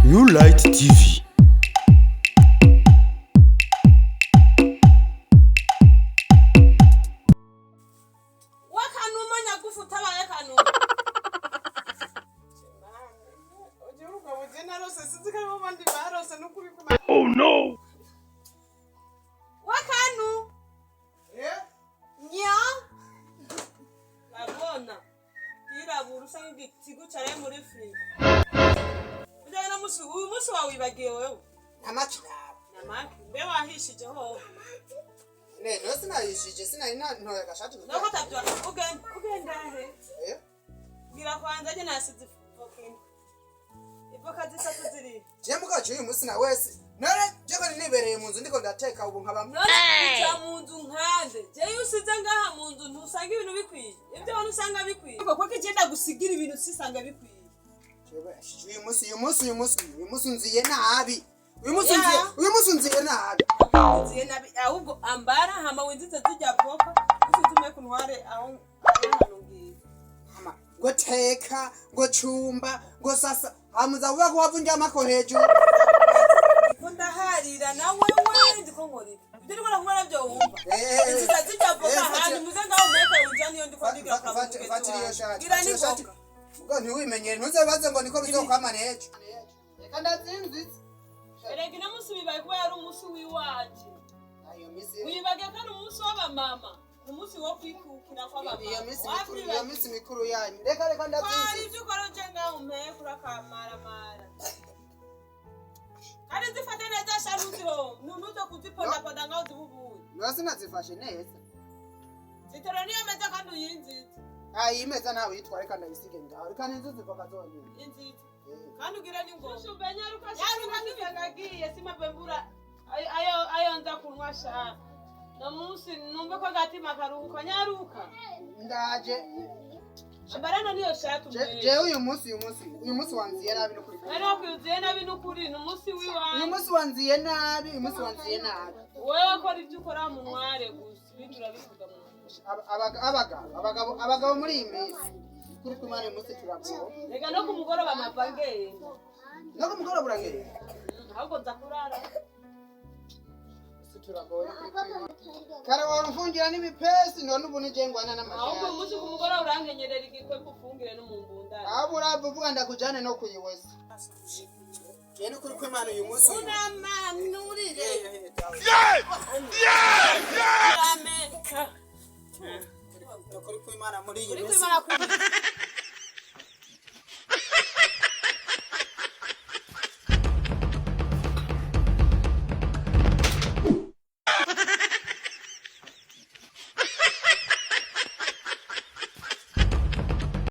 New Light TV. Oh no! Wakanu? Yeah? Nya? Abona. Tira burusangi tigu chare muri free. Ujana musu wa wibagiye wewe. Namaki mbe wahishije ho. Rero sinayishije ntoya gashati. Nako tabywa ugenda he? Eh? Gira kwanza je nasize fucking. Iboka zisatu ziri. Je mugaje uyu musi na wese. Nare je ko nibereye mu nzu ndiko ndateka ubu nkaba. None mu nzu nkande. Je yusize ngaha mu nzu ntusanga ibintu bikwiye. Ibyo wanu usanga bikwiye. Kuko kigenda gusigira ibintu sisanga bikwiye. Uyu musi nziye nabi. Uyu musi nziye nabi. Nziye nabi ahubwo ambara hama winzize zijya popa usuzume kuntware aho hanungiye. Hama ngo teka ngo cumba ngo sasa hamuza vuga ko wavunja amako hejuru. Ndaharira nawe wewe ndiko nkori. Ibyo ndiko nakubona byo wumva. Inziza zijya popa handi muze ngaho meke ujani yo ndiko ndigira kavuga. Fatiriyo shati. Gira ni popa. Ngo ntiwimenye ntuze baze ngo niko bizokwamana hejo. Reka ndazinzi. Erega na musi bibaye kuba yari umusi wiwaje. Ayo misi. Wibage kandi umusi w'abamama. Umusi wo kwikukira kw'abamama. Iyo misi mikuru yanyu. Reka ndazinzi. Kwari ibyo ukora nje ngaho mpekura kamara. Kandi zifate neza sharuziho. Nunuzo kuziponda ngaho zibubuye. Nose nazifashe neza. Zitoro niyo meza kandi uyinzize. Imeza nawe yitwa reka ndayisige ngaho. Reka ninzuzi voka zonyine. Inzize. Kandi ugira ni ngo. Ushubenya yaruka ngiye simabembura ayo nza kunwa sha. No musi numve ko gatima karuhuka nyaruka. Ndaje. Ambarana niyo shatu mwe. Je uyu musi wanziye nabi nukuri. Ari wakwuziye nabi nukuri no musi wiwa. Uyu musi wanziye nabi. Wewe ko ivyo ukora mu ntware gusa bindura bivuga mu. Abagabo muri iyi minsi kuri kumara umunsi turabwo. Rega no kumugoroba amavangeye. No kumugoroba urangeye. Ahubwo nzakurara. Turagoye kare warufungira n'ibipesi none ubu nijengwana n'amashya. Ahubwo umunsi kumugoroba urankenyerera igikwe kufungire no mu mbundana. Abo uravuga ndakujane no kuyiwesa. Jene kuri kwimana uyu munsi. Unamanurire. Kuri kwimana muri iyi minsi.